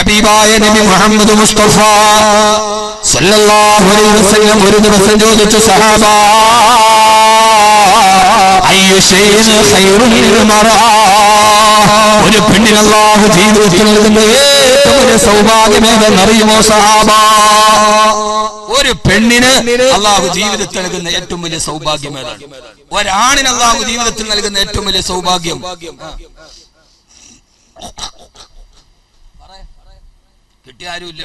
ഹബീബായ നബി മുഹമ്മദ് മുസ്തഫ സല്ലല്ലാഹു അലൈഹി വസല്ലം ഒരു ദിവസം ചോദിച്ചു സഹാബ അയ്യു ശൈഇൻ ഖൈറുൽ മർഅ ഒരു പെണ്ണിന് അല്ലാഹു ജീവിതത്തിൽ നൽകുന്ന ഏറ്റവും വലിയ സൗഭാഗ്യം ഏതെന്ന് അറിയുമോ സഹാബ ഒരു പെണ്ണിന് അല്ലാഹു ജീവിതത്തിൽ നൽകുന്ന ഏറ്റവും വലിയ സൗഭാഗ്യം ഏതാണ് ഒരാണിന് അല്ലാഹു ജീവിതത്തിൽ നൽകുന്ന ഏറ്റവും വലിയ സൗഭാഗ്യം കിട്ടിയ ആരുമില്ല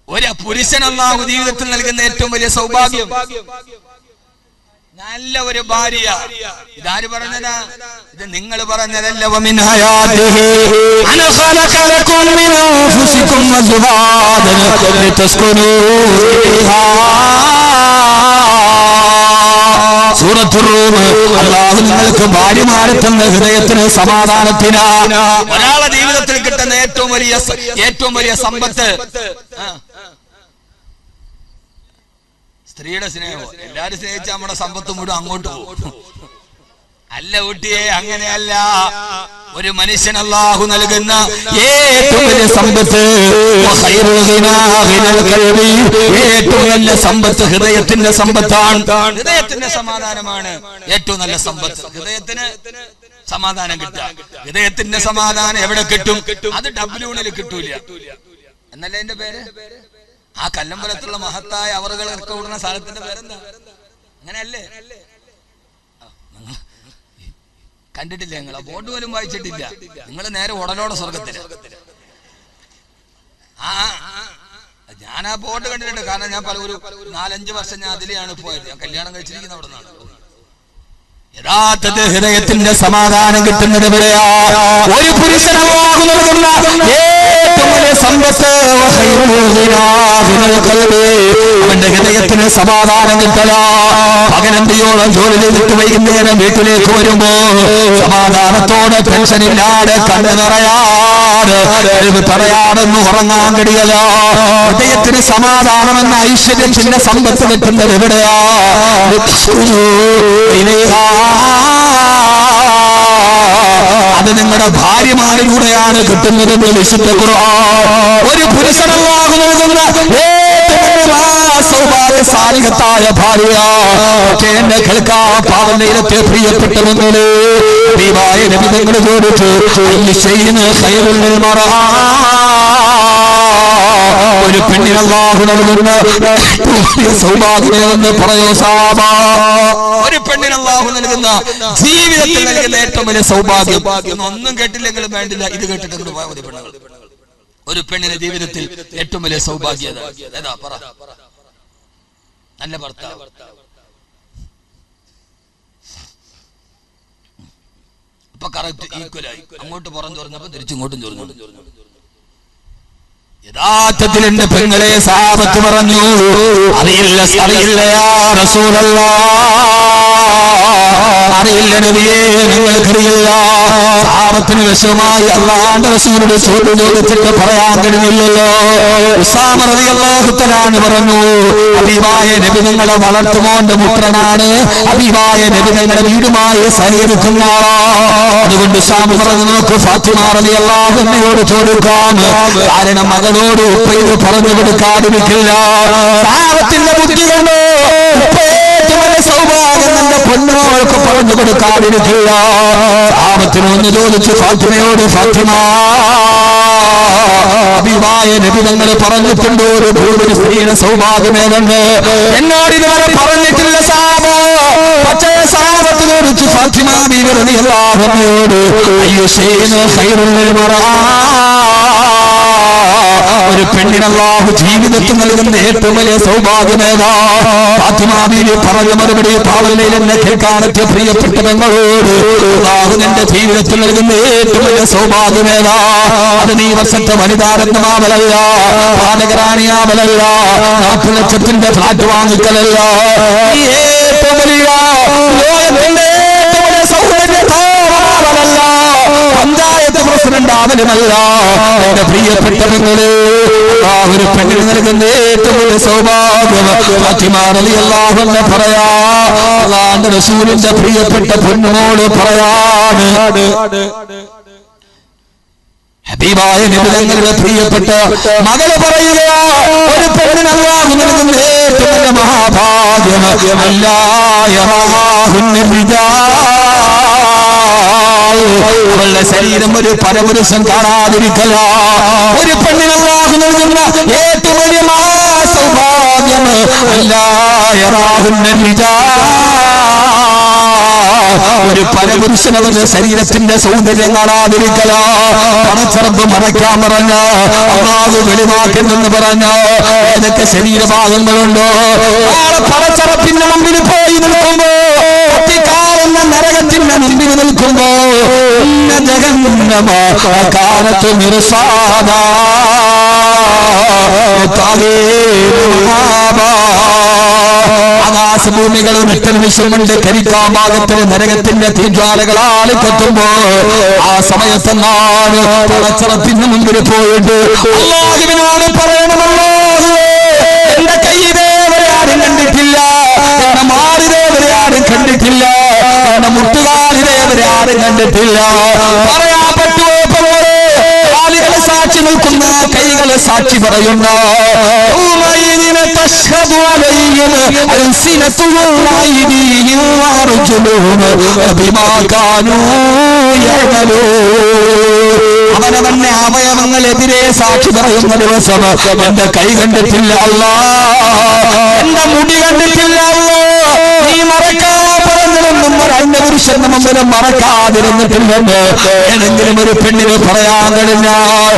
ഒരു പുരുഷൻ അല്ലാഹു ജീവിതത്തിൽ നൽകുന്ന ഏറ്റവും വലിയ സൗഭാഗ്യം നല്ല ഒരു ഭാര്യ ഇതാര് പറഞ്ഞതാ ഇത് നിങ്ങൾ പറഞ്ഞതല്ല വമിൻ ഹയാതിഹി അന ഖലഖ ലക്കും മിൻ അൻഫുസികും അസ്വാദൻ ലിതസ്കുനൂ ഇലൈഹാ സൂറത്തുർ റൂം അല്ലാഹു നിങ്ങൾക്ക് ഭാര്യമാരെ തന്ന ഹൃദയത്തിന് സമാധാനത്തിനാണ് ഒരാളുടെ ജീവിതത്തിൽ കിട്ടുന്ന ഏറ്റവും വലിയ സമ്പത്ത് സ്ത്രീയുടെ സ്നേഹം എല്ലാരും സ്നേഹിച്ച നമ്മുടെ സമ്പത്ത് മുഴുവൻ അങ്ങോട്ട് പോകും അല്ല ഊട്ടിയെ അങ്ങനെയല്ല ഒരു മനുഷ്യൻ അല്ലാഹു നൽകുന്ന ഏറ്റവും വലിയ സമ്പത്ത് ഏറ്റവും നല്ല സമ്പത്ത് ഹൃദയത്തിന്റെ സമ്പത്താണ് ഹൃദയത്തിന്റെ സമാധാനമാണ് ഏറ്റവും നല്ല സമ്പത്ത് ഹൃദയത്തിന് സമാധാനം കിട്ടുക ഹൃദയത്തിന്റെ സമാധാനം എവിടെ കിട്ടും അത് ഡബ്ലൂണിൽ കിട്ടൂല എന്നല്ലേ എന്റെ പേര് ആ കല്ലമ്പലത്തുള്ള മഹത്തായ അവറുകളൊക്കെ കൂടുന്ന സ്ഥലത്തിന്റെ പേരെന്താ അങ്ങനെയല്ലേ കണ്ടിട്ടില്ല നിങ്ങൾ ബോർഡ് പോലും വായിച്ചിട്ടില്ല നിങ്ങൾ നേരെ ഉടലോടെ സ്വർഗത്തില് ഞാൻ ആ ബോർഡ് കണ്ടിട്ടുണ്ട് കാരണം ഞാൻ പല ഒരു 4-5 വർഷം ഞാൻ അതിലെയാണ് പോയത് ഞാൻ കല്യാണം കഴിച്ചിരിക്കുന്ന അവിടെ നിന്നാണ് യഥാർത്ഥത്തിൽ ഹൃദയത്തിന്റെ സമാധാനം കിട്ടുന്നത് എവിടെയാ ഒരു പുരുഷന് അല്ലാഹു നൽകുന്ന ഏറ്റവും വലിയ സമ്പത്ത് അവന്റെ ഹൃദയത്തിന് സമാധാനം കിട്ടല പകലന്തിയോളം ജോലി ചെയ്തിട്ട് വൈകുന്നേരം വീട്ടിലേക്ക് വരുമ്പോ സമാധാനത്തോടെ ടെൻഷനില്ലാതെ കണ്ണു നിറയാതെ പറയാതെന്ന് ഉറങ്ങാൻ കഴിയല ഹൃദയത്തിന് സമാധാനമെന്ന ഐശ്വര്യത്തിന്റെ സമ്പത്ത് കിട്ടുന്നത് എവിടെയാ അത് നിങ്ങളുടെ ഭാര്യമാരിലൂടെയാണ് കിട്ടുന്നതെന്ന് വിശുദ്ധ ഖുർആൻ ഒരു പുരുഷൻ അല്ലാഹു നൽകുന്ന സാലിഹത്തായ ഭാര്യ എന്നെ കേൾക്കാൻ പാവനയിലത്തെ പ്രിയപ്പെട്ടവങ്ങളെ ദൈവായ നബി നിങ്ങൾ ചോദിച്ചു ഒരു പെണ്ണിന് അല്ലാഹു നൽകുന്ന സൗഭാഗ്യമെന്ന് പറയോ സാബ ഒരു പെണ്ണിന് അല്ലാഹു നൽകുന്ന ജീവിതത്തിൽ നൽകുന്ന ഏറ്റവും വലിയ സൗഭാഗ്യം ഒന്നും കേട്ടില്ലെങ്കിലും വേണ്ടില്ല ഇത് കേട്ടിട്ട് പോയാൽ മതി പെണ്ണുങ്ങൾ ഒരു പെണ്ണിന്റെ ജീവിതത്തിൽ ഏറ്റവും വലിയ സൗഭാഗ്യത ഏതാ പറ നല്ല ഭർത്താവ് അപ്പൊ കറക്റ്റ് ഈക്വലായി അങ്ങോട്ട് പുറം ചോർന്നപ്പോ തിരിച്ചിങ്ങോട്ടും ചോർന്നു യഥാർത്ഥത്തിൽ എന്റെ പെങ്ങളെ സഹാബത്ത് പറഞ്ഞു അറിയില്ല യാ റസൂലല്ലാഹ് അറിയില്ല നബിയേ നിങ്ങൾക്കറിയില്ല സഹാബത്തിന് വിഷമായി അല്ലാഹുവിന്റെ റസൂലിന്റെ ചോദ്യം ചോദിച്ചിട്ട് പറയാൻ കഴിയില്ലല്ലോ ഉസാമ റളിയല്ലാഹു തആല പറഞ്ഞു ഹബീബായ നബി നിങ്ങളെ വളർത്തുമോന്റെ പുത്രനാണ് ഹബീബായ നബി നിങ്ങളുടെ വീടുമായി സഹകരിക്കുന്ന അതുകൊണ്ട് ഉസാമ പറഞ്ഞു നോക്ക് ഫാത്തിമ റളിയല്ലാഹു അൻഹയോട് ചോദിക്കാം കാരണം മകനോട് ഉപ്പയോട് പറഞ്ഞു കൊടുക്കാതിരിക്കില്ല സഹാബത്തിന്റെ ബുദ്ധി കൊണ്ട് സൗഭാഗ്യം എന്റെ പൊന്നോൾക്ക് പറഞ്ഞു കൊടുക്കാതിരിക്കില്ല സഹാബത്തിന് ഒന്ന് ചോദിച്ചു ഫാത്തിമയോട് ഫാത്തിമ ഹബീബായ നബി തങ്ങൾ പറഞ്ഞിട്ടുണ്ട് ഒരു ഭൂമിയുടെ സ്ത്രീയുടെ സൗഭാഗ്യമേതെന്ന് എന്നോട് ഇതുവരെ പറഞ്ഞിട്ടില്ല സഹാബ പക്ഷേ സഹാബത്ത് ചോദിച്ചു ഫാത്തിമ ബീവി റളിയല്ലാഹു അൻഹയോട് അയ്യോ ശൈഇൻ ഖൈറുൽ മർഅ ഒരു പെണ്ണിന് അല്ലാഹു ജീവിതത്തിൽ നൽകുന്ന ഏറ്റവും വലിയ സൗഭാഗ്യമേതാ ഫാത്തിമ ബീവി പറഞ്ഞ മറുപടി പാവലയിൽ എന്നെ കേൾക്കാനെത്തിയ പ്രിയപ്പെട്ട പെങ്ങളോട് അല്ലാഹു നിന്റെ ജീവിതത്തിൽ നൽകുന്ന ഏറ്റവും വലിയ സൗഭാഗ്യമേതാ അത് നീ വർഷത്തെ വനിതാരത്നമാവലല്ല പാലകരാണിയാവലല്ല 40 ലക്ഷത്തിന്റെ ഫ്ലാറ്റ് വാങ്ങിക്കലല്ല നീ ഏറ്റവും വലിയ ലോകത്തിന്റെ ഏറ്റവും വലിയ സൗകര്യത്താവലല്ല പഞ്ചായത്ത് പ്രസിഡന്റ് ആവലുമല്ല എന്റെ പ്രിയപ്പെട്ടവങ്ങളെ ഒരു പെണ്ണിന് നൽകുന്ന ഏറ്റവും വലിയ സൗഭാഗ്യം ഫാത്തിമ റളിയല്ലാഹു അൻഹ പറയാ അല്ലാഹുവിന്റെ റസൂലിന്റെ പ്രിയപ്പെട്ട പൊന്നോട് പറയാണ് ഹബീബായ നബി തങ്ങളുടെ പ്രിയപ്പെട്ട മകള് പറയുക, ഒരു പെണ്ണിന് അല്ലാഹു നൽകുന്ന ഏറ്റവും വലിയ മഹാഭാഗ്യം അല്ലാ യറാഹുന്ന റിജാൽ, അവളുടെ ശരീരം ഒരു പരപുരുഷൻ കാണാതിരിക്കല. ഒരു പെണ്ണിന് അല്ലാഹു നൽകുന്ന ഏറ്റവും വലിയ മഹാസൗഭാഗ്യം അല്ലാ യറാഹുന്ന റിജാൽ, ഒരു പരപുരുഷനവരുടെ ശരീരത്തിന്റെ സൗന്ദര്യം കാണാതിരിക്കല. പണച്ചറപ്പ് മറയ്ക്കാൻ പറഞ്ഞ അല്ലാഹു വെളിവാക്കുന്നെന്ന് പറഞ്ഞ ഏതൊക്കെ ശരീരഭാഗങ്ങളുണ്ടോ നാളെ പണച്ചറപ്പിന്റെ മുമ്പിൽ പോയി നിൽക്കുമ്പോ, കത്തിക്കാവുന്ന നരകത്തിന്റെ മുമ്പിൽ നിൽക്കുമ്പോ കാലത്ത് മിർസാദ ആകാശഭൂമികളും എത്ര നിമിഷം കൊണ്ട് കരിക്കാൻ ഭാഗത്തിന് നരകത്തിന്റെ തീജ്വാലകളാൽ കത്തുമ്പോ ആ സമയത്തെന്നാണ് പടച്ചറപ്പിന് മുമ്പിൽ പോയിട്ട് അല്ലാഹുവിനോട് പറയണമല്ലോ, എന്റെ കൈയിതേവരെ ആരും കണ്ടിട്ടില്ല, എന്റെ മാറിതേവരെ ആരും കണ്ടിട്ടില്ല, എന്റെ മുട്ടുകാലിതേവരെ ആരും കണ്ടിട്ടില്ല. പറയാൻ പറ്റുമോ? കാലുകളെ സാക്ഷി നിൽക്കുന്ന കൈകളെ സാക്ഷി പറയുന്ന അവനവന്റെ അവയവങ്ങളെതിരെ സാക്ഷി പറയുന്ന ദിവസം എന്റെ കൈ കണ്ടിട്ടില്ല അല്ലാ, എന്റെ മുടി കണ്ടിട്ടില്ല അല്ലാ, നീ മറക്കാൻ പറഞ്ഞതൊന്നും ഒരന്യ പുരുഷന്റെ മുമ്പിൽ മറക്കാതിരുന്നിട്ടില്ലെന്ന് ഏതെങ്കിലും ഒരു പെണ്ണിന് പറയാൻ കഴിഞ്ഞാൽ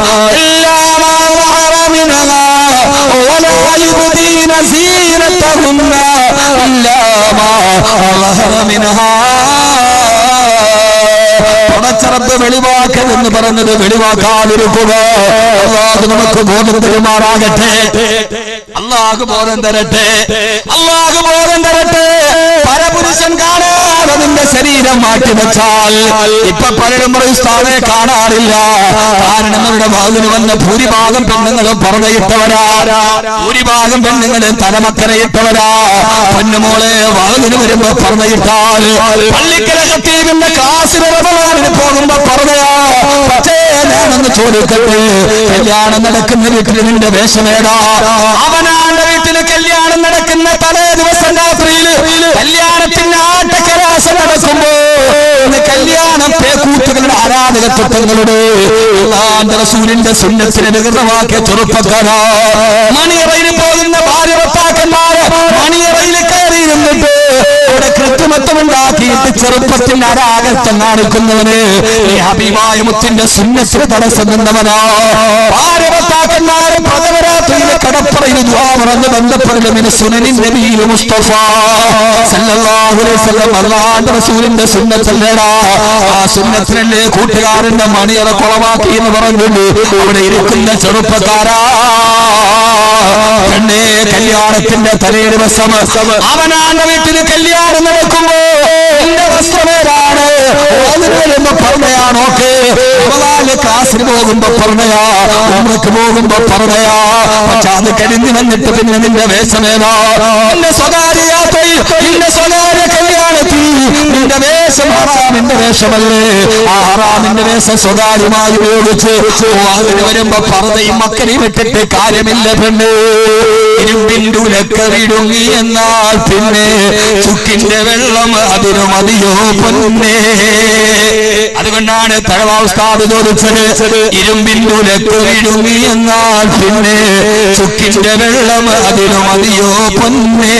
പടച്ചറപ്പ് വെളിവാക്കൽ എന്ന് പറഞ്ഞത് വെളിവാക്കാതിരിക്കുക. അല്ലാഹു നമുക്ക് ബോധം തരുമാറാകട്ടെ, അല്ലാഹു ബോധം തരട്ടെ, അല്ലാഹു ബോധം തരട്ടെ. പരപുരുഷൻ കാണാതെ നിന്റെ ശരീരം മാറ്റിവെച്ചാൽ ഇപ്പൊ പലരും സ്ഥാനെ കാണാറില്ല. കാരണം അവരുടെ വാതിന് വന്ന ഭൂരിഭാഗം പെണ്ണുങ്ങളും പറഞ്ഞിട്ടവരാ, ഭൂരിഭാഗം പെണ്ണുങ്ങളും തലമക്കരയിട്ടവരാ. പൊന്നുമോളെ വാതിന് വരുമ്പോ പറഞ്ഞിട്ടാൽ പള്ളിക്കര കത്തീവിന്റെ ക്ലാസ്സിന് പോകുമ്പോ പറഞ്ഞയാ. പക്ഷേ ഞാനൊന്ന് ചോദിക്കട്ടെ, കല്യാണം നടക്കുന്ന വീട്ടിൽ നിന്റെ വേഷമേടാ? അവനാന്റെ വീട്ടില് കല്യാണം നടക്കുന്ന തലേ ദിവസം രാത്രിയിൽ കല്യാണത്തിന്റെ ആട്ടക്കരാശം നടക്കുമ്പോ കല്യാണം പേക്കൂത്തുകളുടെ ആരാധകത്വങ്ങളുടെ റസൂലിന്റെ സുന്നത്തിനെ വികൃതമാക്കിയ ചെറുപ്പക്കാരാ. മണിയറയിൽ പോകുന്ന ഭാര്യ ഭർത്താക്കന്മാര് മണിയറയിൽ കയറിയിരുന്നിട്ട് അവിടെ കൃത്രിമത്വമുണ്ടാക്കിയിട്ട് ചെറുപ്പത്തിന്റെ അരാഗത്വം കാണിക്കുന്നവന് ഈ ഹബീബായ മുത്തിന്റെ സുന്നത്തിന് തടസ്സം നിന്നവനാ. ഭാര്യ ഭർത്താക്കന്മാര് പ്രഥമരാത്രിയിലെ കടപ്പറയിൽ ദുആ പറഞ്ഞ് ബന്ധപ്പെടുന്നതിന് സുനനിൻ നബിയിൽ മുസ്തഫ സല്ലല്ലാഹു അലൈഹി വസല്ലം അല്ലാഹുവിന്റെ റസൂലിന്റെ സുന്നത്തല്ലേടാ. ആ സുന്നത്തിനല്ലേ കൂട്ടുകാരന്റെ മണിയറ കൊളവാക്കി എന്ന് പറഞ്ഞുകൊണ്ട് അവിടെ ഇരിക്കുന്ന ചെറുപ്പക്കാരാ. പെണ്ണേ, കല്യാണത്തിന്റെ തലേ ദിവസം അവനാന്റെ വീട്ടില് കല്യാണം നടക്കുമ്പോ എന്റെ വസ്ത്രമേതാണ് വരുമ്പോ പറഞ്ഞയാണോക്കെ, ക്ലാസ്സിന് പോകുമ്പോ പറഞ്ഞയാ, ഉമ്രക്ക് പോകുമ്പോ പറഞ്ഞയാ. പക്ഷെ അത് കഴിഞ്ഞ് വന്നിട്ട് പിന്നെ നിന്റെ വേഷമേതാ? നിന്റെ സ്വകാര്യ യാത്രയിൽ, നിന്റെ സ്വകാര്യ കല്യാണത്തിൽ നിന്റെ വേഷം ഹറാമിന്റെ വേഷമല്ലേ? ആ ഹറാമിന്റെ വേഷം സ്വകാര്യമായി ഉപയോഗിച്ച് അതിന് വരുമ്പോ പറഞ്ഞയും മക്കളെയും ഇട്ടിട്ട് കാര്യമില്ല പെണ്ണ്. ഇരുമ്പിന്റുലക്ക വിടുങ്ങി എന്നാൽ പിന്നെ ചുക്കിന്റെ വെള്ളം അതിനു മതിയോ പൊന്നേ. അതുകൊണ്ടാണ് തഴവാ ഉസ്താദ് ചോദിച്ചത്, ഇരുമ്പിന്റുലക്ക വിടുങ്ങി എന്നാൽ പിന്നെ ചുക്കിന്റെ വെള്ളം അതിനു മതിയോ പൊന്നേ.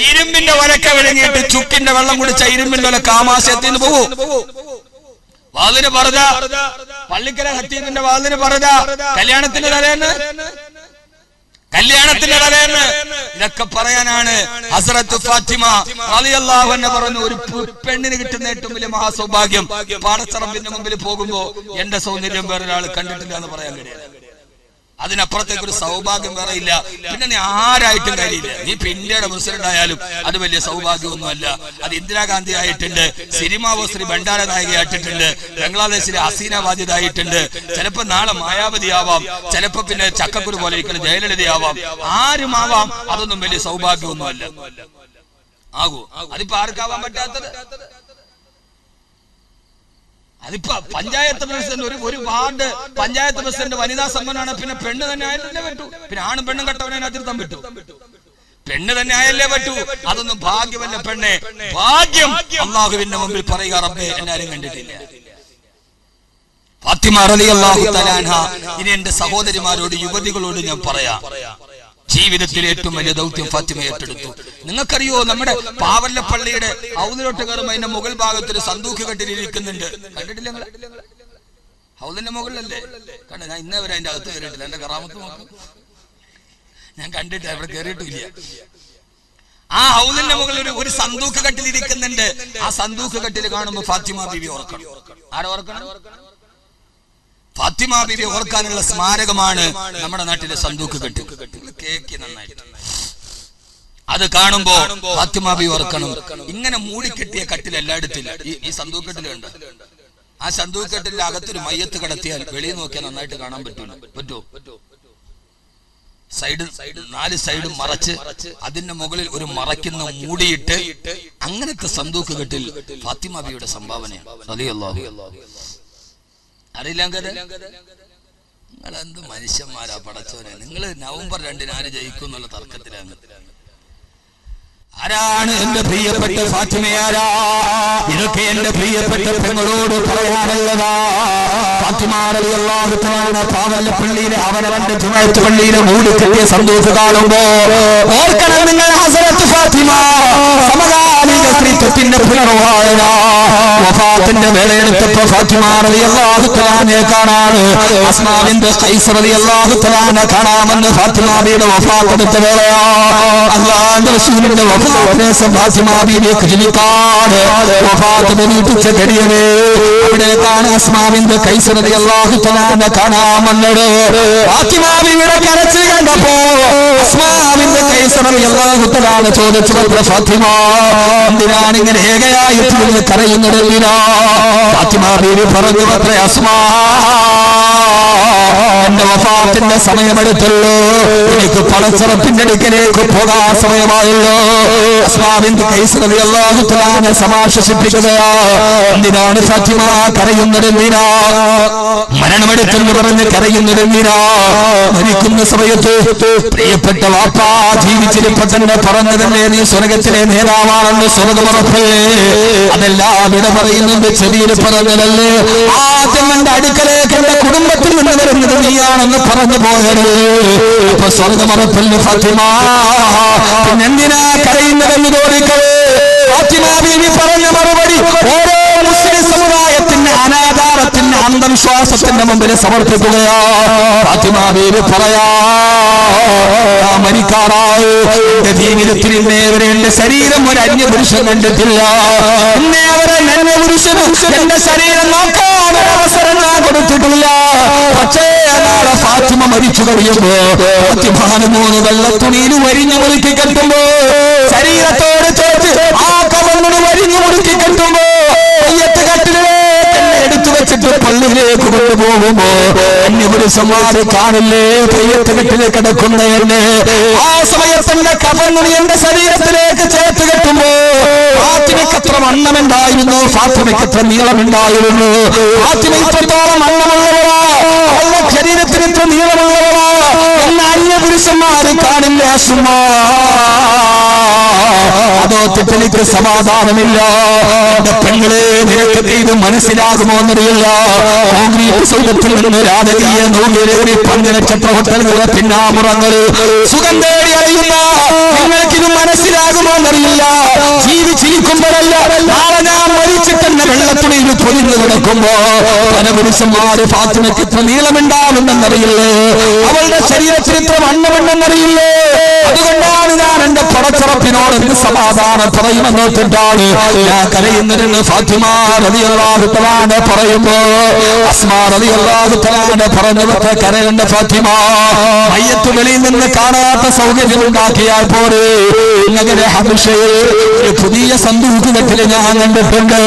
ഇരുമ്പിന്റെ ഒലക്ക വിഴുങ്ങിയിട്ട് ചുക്കിന്റെ വെള്ളം കുടിച്ച ഇരുമ്പിന്റെ ഒലക്ക ആമാശയത്തിൽ നിന്ന് പോകും. വാതിന് പറഞ്ഞ പള്ളിക്കര ഹത്തീമിന്റെ വാതിന് പറഞ്ഞ കല്യാണത്തിന്റെ തലേന്ന് ഇതൊക്കെ പറയാനാണ് ഹസ്രത്ത് ഫാത്തിമ റളിയല്ലാഹു അൻഹ പറഞ്ഞു, ഒരു പെണ്ണിന് കിട്ടുന്ന ഏറ്റവും വലിയ മഹാസൗഭാഗ്യം പാടച്ചറമ്പിന്റെ മുമ്പിൽ പോകുമ്പോ എന്റെ സൗന്ദര്യം വേറൊരാൾ കണ്ടിട്ടില്ല എന്ന് പറയാൻ കഴിയില്ല. അതിനപ്പുറത്തേക്ക് ഒരു സൗഭാഗ്യം വേറെ ഇല്ല. പിന്നെ നീ ആരായിട്ടും കാര്യമില്ല. നീ ഇന്ത്യയുടെ പ്രസിഡന്റ് ആയാലും അത് വലിയ സൗഭാഗ്യമൊന്നുമല്ല. അത് ഇന്ദിരാഗാന്ധി ആയിട്ടുണ്ട്, സിനിമാവോ ശ്രീ ഭണ്ഡാര നായികയായിട്ടുണ്ട്, ബംഗ്ലാദേശിലെ ഹസീന വാജിദായിട്ടുണ്ട്, ചിലപ്പോ നാളെ മായാവതി ആവാം, ചിലപ്പോ പിന്നെ ചക്കക്കുരു പോലെ ഇരിക്കുന്ന ജയലളിതയാവാം, ആരുമാവാം. അതൊന്നും വലിയ സൗഭാഗ്യമൊന്നുമല്ല. ആകൂ അതിപ്പോ ആർക്കാവാൻ പറ്റാത്തത്? അതിപ്പോ പഞ്ചായത്ത് പ്രസിഡന്റ് ഒരു വാർഡ് പഞ്ചായത്ത് പ്രസിഡന്റ് വനിതാ സമ്മനാണ്, പിന്നെ പെണ്ണ് തന്നെ ആയല്ലേ പറ്റൂ. പിന്നെ ആണും പെണ്ണും കെട്ടവനെ അതിർത്താൻ പറ്റൂ? പെണ്ണ് തന്നെ ആയല്ലേ പറ്റൂ. അതൊന്നും ഭാഗ്യമല്ല പെണ്ണെ, ഭാഗ്യം. അള്ളാഹുവിന്റെ മുമ്പിൽ പറയുക, റബ്ബേ എന്നാരും കണ്ടിട്ടില്ല. ഫാത്തിമ റളിയല്ലാഹു തആല അൻഹ. ഇനി എന്റെ സഹോദരിമാരോട്, യുവതികളോട് ഞാൻ പറയാം, ജീവിതത്തിലെ ഏറ്റവും വലിയ ദൗത്യം ഫാത്തിമ ഏറ്റെടുത്തു. നിങ്ങൾക്കറിയോ, നമ്മുടെ പാവല്ലപ്പള്ളിയുടെ ഹൗദിലോട്ട് കയറുമ്പോൾ അതിന്റെ മുകൾ ഭാഗത്തൊരു സന്തൂക്ക് കെട്ടിലിരിക്കുന്നുണ്ട്. കണ്ടിട്ടില്ല നിങ്ങൾ? ഹൗദിന്റെ മുകളിലല്ലേ? കണ്ട, ഞാൻ ഇന്നേ വരെ അതിന്റെ അകത്ത് കയറിയിട്ടില്ല. എന്റെ കറാമത്ത് നോക്കും, ഞാൻ കണ്ടിട്ട് അവിടെ കയറിയിട്ടില്ല. ആ ഹൗദിന്റെ മുകളിൽ ഒരു സന്തൂക്ക് കെട്ടിലിരിക്കുന്നുണ്ട്. ആ സന്തൂക്ക് കെട്ടിൽ കാണുമ്പോൾ ഫാത്തിമ ബീവി ഓർക്കണം. ആരെ ഓർക്കണം? ഫാത്തിമ ബീവി ഓർക്കാനുള്ള സ്മാരകമാണ് നമ്മുടെ നാട്ടിലെ സന്തൂക്ക് കെട്ട്. കേക്ക് നന്നായിട്ട് അത് കാണുമ്പോ ഫാത്തിമ ബീവി ഓർക്കണം. ഇങ്ങനെ മൂടിക്കെട്ടിയ കട്ടിൽ എല്ലായിടത്തില്ല. ഈ സന്തൂക്ക് കെട്ടിലുണ്ട്. ആ സന്തൂക്ക് കെട്ടിന്റെ അകത്തൊരു മയ്യത്ത് കടത്തിയാൽ വെളിയിൽ നോക്കിയാൽ നന്നായിട്ട് കാണാൻ പറ്റുമോ? നാല് സൈഡും മറച്ച് അതിന്റെ മുകളിൽ ഒരു മറയ്ക്കുന്ന മൂടിയിട്ട് അങ്ങനത്തെ സന്തൂക്ക് കെട്ടിൽ ഫാത്തിമ ബീവിയുടെ സംഭാവനയാണ്. റളിയല്ലാഹു. അറിയില്ല? നിങ്ങളെന്ത് മനുഷ്യന്മാരാ പടച്ചോനെ. നിങ്ങള് നവംബർ 2 ആര് ജയിക്കും എന്നുള്ള തർക്കത്തിലാണ്. ആരാണ് എന്റെ പ്രിയപ്പെട്ട ഫാത്തിമയാരാ? ഇതൊക്കെ എന്റെ പ്രിയപ്പെട്ട പെങ്ങളോട് പറയാനുള്ളതാ. ഫാത്തിമ റളിയല്ലാഹു തആല പാവല്ലപ്പള്ളിയിലെ അവനവന്റെ ജുമഅത്ത് പള്ളിയിലെ മൂടിക്കെട്ടിയ സന്തൂക്ക് കാണുമ്പോ ഓർക്കണം നിങ്ങൾ, ഹസരത്ത് ഫാത്തിമ സമകാലിക സ്ത്രീത്വത്തിന്റെ പുനർവായന. വഫാത്തിന്റെ വേളയെടുത്തപ്പോ ഫാത്തിമ റളിയല്ലാഹു തആലയെ കാണാണ്. അസ്മാ ബിൻത് ഖൈസ് റളിയല്ലാഹു തആല കാണാമെന്ന് ഫാത്തിമ ബീവിയുടെ വഫാത്ത് എടുത്ത വേളയാ. അല്ലാഹുവിന്റെ റസൂലിന്റെ ഫാത്തിമ ബീവിക്ക് ജീവിക്കാണ് വഫാത്ത് ബനിപ്പിച്ച കരിയവേ. അവിടേക്കാണ് അസ്മാ ബിൻത് ഖൈസ് റളിയല്ലാഹു തആല കാണാമെന്നത്. ഫാത്തിമ ബീവിയുടെ കരച്ചിൽ കണ്ടപ്പോ അസ്മാ ബിൻത് ഖൈസ് റളിയല്ലാഹു തആല ചോദിച്ചു, ഫാത്തിമ എന്തിനാണ് ഇങ്ങനെ ഏകയായി കരയുന്നത്? ഫാത്തിമ ബീവി പറഞ്ഞു, അസ്മാ എന്റെ വഫാത്തിന്റെ സമയമെടുത്തല്ലോ, എനിക്ക് പടച്ചറപ്പിന്റെ അടുക്കലേക്ക് പോകാൻ സമയമായല്ലോ. അസ്മാ ബിൻത് ഖൈസ് റളിയല്ലാഹു തആല സമാശ്വസിപ്പിക്കുകയാ. എന്തിനാണ് ഫാത്തിമ കരയുന്നത്? മരണമെടുത്തെന്ന് പറഞ്ഞ് കരയുന്നത്? മരിക്കുന്ന സമയത്ത് പ്രിയപ്പെട്ട വാപ്പാ ജീവിച്ചിരിപ്പോ തന്നെ പറഞ്ഞതല്ലേ, നീ സ്വർഗത്തിലെ നേതാവാണെന്ന് സ്വർഗമുറപ്പല്ലേ? അതെല്ലാം വിട പറയുന്നത് ചെവിയിൽ പറഞ്ഞതല്ലേ? ആദ്യം എന്റെ അടുക്കലേക്ക് എന്റെ കുടുംബത്തിൽ നിന്ന് വരുന്നത് നീയാണെന്ന് പറഞ്ഞു പോയത്. ഇപ്പൊ സ്വർഗമുറപ്പല്ലേ ഫാത്തിമ? പിന്നെന്തിനാ കരയുന്നതെന്ന് ചോദിക്കവേ ഫാത്തിമ ബീവി പറഞ്ഞ മറുപടി ഓരോ മുസ്ലിം സമുദായത്തിന്റെ അനാചാരത്തിന്റെ അന്ധവിശ്വാസത്തിന്റെ മുമ്പിൽ സമർപ്പിക്കുകയാ. ഫാത്തിമ ബീവി പറയാ, മരിക്കാറായി എന്റെ ജീവിതത്തിൽ ഇന്നേവരെ എന്റെ ശരീരം ഒരു അന്യപുരുഷൻ കണ്ടിട്ടില്ല. ഇന്നേവരെ അന്യപുരുഷനും എന്റെ ശരീരം നോക്കാൻ അവസരം ഞാൻ കൊടുത്തിട്ടില്ല. പക്ഷേ നാളെ ഫാത്തിമ മരിച്ചു കഴിയുമ്പോ ഫാത്തിമാന് 3 വെള്ളത്തുണിയിൽ വരിഞ്ഞു മുറുക്കി കെട്ടുമ്പോ, ശരീരത്തോട് ചേർത്ത് ആ കവറിന് വരിഞ്ഞു മുറുക്കി കെട്ടുമ്പോ, അയ്യത്ത് കട്ടിലേക്ക് എടുത്തു വെച്ചിട്ട് പള്ളിയിലേക്ക് കൊണ്ടുപോകുമ്പോ അന്യപുരുഷന്മാര് കാണില്ലേ അയ്യത്ത് കെട്ടിലേക്ക് കിടക്കുന്ന എന്നെ? ആ സമയത്തിന്റെ കവറിന് എന്റെ ശരീരത്തിലേക്ക് ചേർത്ത് കെട്ടുമ്പോ ഫാത്തിമയ്ക്ക് എത്ര വണ്ണമുണ്ടായിരുന്നു, ഫാത്തിമയ്ക്ക് എത്ര നീളമുണ്ടായിരുന്നു. ഫാത്തിമ ഇത്രത്തോളം വണ്ണമുള്ളവരാ, അവളുടെ ശരീരത്തിന് ഇത്ര നീളമുള്ളവരാ എന്ന അന്യപുരുഷന്മാര് കാണില്ല. സുമാ അതോ തെറ്റെനിക്ക് സമാധാനമില്ല. എന്റെ പെങ്ങളെ, നിനക്ക് ഇത് മനസ്സിലാകുമോ എന്നറിയില്ല. കോൺക്രീറ്റ് സൗധത്തിൽ നിന്ന് രാജകീയ നൂലിലേറി 5 നക്ഷത്ര ഹോട്ടലുകളെ പിന്നാമ്പുറങ്ങള് സുഖം തേടി അറിയുന്ന നിങ്ങൾക്കിത് മനസ്സിലാകുമോ എന്നറിയില്ല. ജീവിച്ചിരിക്കുമ്പോഴല്ല, നാളെ ഞാൻ മരിച്ചിട്ടെന്നെ വെള്ളത്തുണിയിൽ പൊതിഞ്ഞു കിടക്കുമ്പോ പല പുരുഷന്മാര് ഫാത്തിമയ്ക്ക് ഇത്ര നീളമുണ്ടാവുമെന്നറിയില്ലേ? അവളുടെ ശരീരത്തിൽ ഇത്ര വണ്ണമുണ്ടെന്നറിയില്ലേ? അതുകൊണ്ടാണ് ഞാൻ എന്റെ പടച്ചറപ്പിനോട് എന്ത് സമാധാനം പറയുമെന്നോട്ടിട്ടാണ് ഞാൻ കരയുന്നതെന്ന് ഫാത്തിമ റളിയല്ലാഹു തആല പറയുമ്പോ അസ്മാ റളിയല്ലാഹു തആല പറഞ്ഞവർക്ക് കരയേണ്ട ഫാത്തിമ, മയ്യത്ത് വെളിയിൽ നിന്ന് കാണാത്ത സൗകര്യം ഉണ്ടാക്കിയാൽ പോലെ ഇങ്ങനെ ഹബശയിൽ ഒരു പുതിയ സന്തൂക്ക് കെട്ടിൽ ഞാൻ കണ്ടിട്ടുണ്ട്.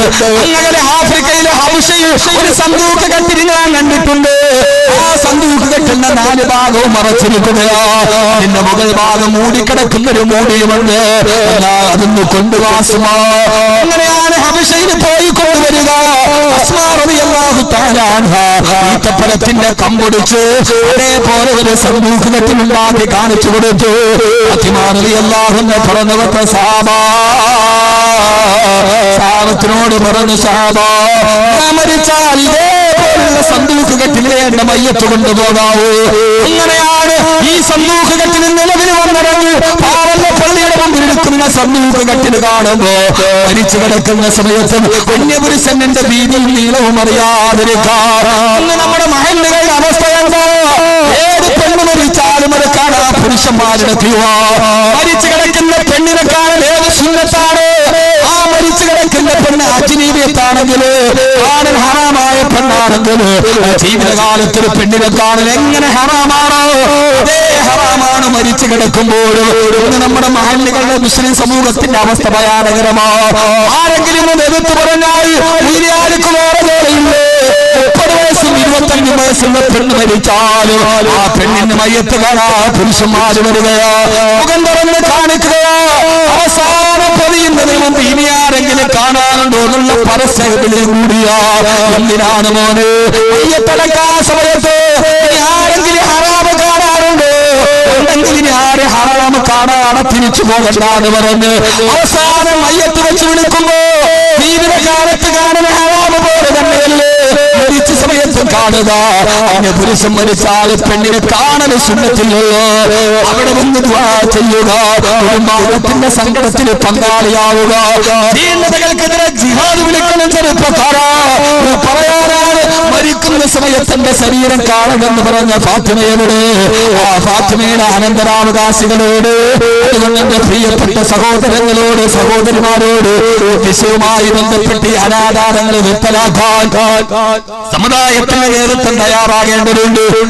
അങ്ങനെ ആഫ്രിക്കയിലെ ഹബശയിൽ ഒരു സന്തൂക്ക് കെട്ടിൽ ഞാൻ കണ്ടിട്ടുണ്ട്. ആ സന്തൂക്ക് കെട്ടിൽ പെണ്ണ് 4 ഭാഗവും മറച്ചിരിക്കുകയാ. അതിന്റെ മുകൾ ഭാഗം മൂടിക്കിടക്കുന്നൊരു മൂടിയുമുണ്ട്. അതൊന്ന് കൊണ്ടുവാസുമാ. അങ്ങനെയാണ് ഹബശയിൽ പോയി കൊണ്ടുവരിക. അസ്മാ റളിയല്ലാഹു തആല അൻഹ ഈത്തപ്പഴത്തിന്റെ കമ്പൊടിച്ച് അതേപോലെ ഒരു സന്ദൂഖത്തിലുണ്ടാക്കി കാണിച്ചു കൊടുത്തു. ഫാത്തിമ റളിയല്ലാഹു അൻഹ പറഞ്ഞവത്ത സഹാബത്തിനോട് പറഞ്ഞു, സഹാബ മരിച്ചാൽ ഇതേപോലുള്ള സന്ദൂഖത്തിലെ എന്റെ മയ്യത്ത് കൊണ്ടുപോകാവൂ. അങ്ങനെയാണ് ഈ സന്ദൂഖത്തിന് നിലവിൽ വന്നിറങ്ങി പാവല്ല പള്ളിയുടെ മുമ്പിൽ എടുക്കുന്ന സന്ദൂഖത്തിന് കാണുമ്പോ മരിച്ചു കിടക്കുന്ന സമയത്ത് അന്യപുരുഷൻ എന്റെ വീതിയും നീളവും അറിയാതിരിക്കാൻ നമ്മുടെ മഹല്ലുകളുടെ അവസ്ഥ എന്താ? ഏത് പെണ്ണ് മരിച്ചാലും അത് കാണാൻ പുരുഷന്മാരുടെ തീവാ. മരിച്ചു കിടക്കുന്ന പെണ്ണിനെ കാണാൻ ഏത് സുന്നത്താണ്? ആ മരിച്ചു കിടക്കുന്ന പെണ്ണ് അജ്നബിയത്താണെങ്കിൽ കാണാൻ ഹറാമായ പെണ്ണാണെങ്കിൽ ജീവിതകാലത്തിൽ പെണ്ണിനെ കാണാൻ എങ്ങനെ ഹറാമാണോ അതേ ഹറാമാണ് മരിച്ചു കിടക്കുമ്പോഴും. നമ്മുടെ മഹല്ലുകളുടെ മുസ്ലിം സമൂഹത്തിന്റെ അവസ്ഥ ഭയാനകരമാണ്. ആരെങ്കിലും എതിർത്ത് പറഞ്ഞാൽ ആർക്കും വേറെ ജോലിയില്ലേ? 30 വയസ്സും 25 വയസ്സുള്ള പെണ്ണ് മരിച്ചാലും ആ പെണ്ണിന്റെ മയ്യത്ത് കാണാൻ പുരുഷന്മാര് വരികയാ, മുഖം തുറന്ന് കാണിക്കുകയാ. അവസാനം പൊതിയുന്നതിന് മുമ്പ് ഇനി ആരെങ്കിലും കാണാനുണ്ടോ എന്നുള്ള പരസ്യത്തിലെ കൂടിയാ. എന്തിനാണ് മോനെ മയ്യത്തടക്കാൻ സമയത്ത് ആരെങ്കിലും ഹറാമ് കാണാറുണ്ടോ? ഉണ്ടെങ്കിൽ ഇനി ആരെ ഹറാമ് കാണാതെ തിരിച്ചു പോകണ്ടാന്ന് പറഞ്ഞ് അവസാനം മയ്യത്ത് വെച്ച് വിളിക്കുമ്പോ ജീവിതകാലത്ത് കാണുന്ന ഹറാമ് പോലെ തന്നെയല്ലേ മരിച്ച സമയത്തും കാണുക. അങ്ങനെ പുരുഷൻ മരിച്ചാൽ പെണ്ണിനെ കാണൽ സുന്നത്തില്ലല്ലോ. അവിടെ വന്ന് ദുആ ചെയ്യുക, കുടുംബത്തിന്റെ സങ്കടത്തിന് പങ്കാളിയാവുക. ദീനതകൾക്കെതിരെ ജിഹാദ് വിളിക്കണം ചെറുപ്പക്കാരാ. പറയാനാണ് മരിക്കുന്ന സമയത്ത് എന്റെ ശരീരം കാണണമെന്ന് പറഞ്ഞ ഫാത്തിമയോട്, ആ ഫാത്തിമയുടെ അനന്തരാവകാശികളോട്, അതുകൊണ്ട് എന്റെ പ്രിയപ്പെട്ട സഹോദരങ്ങളോട് സഹോദരിമാരോട് വിഷയവുമായി ബന്ധപ്പെട്ട് അനാചാരങ്ങൾ നിർത്തലാക്കാൻ സമുദായത്തിന് നേതൃത്വം തയ്യാറാകേണ്ടതുണ്ട്.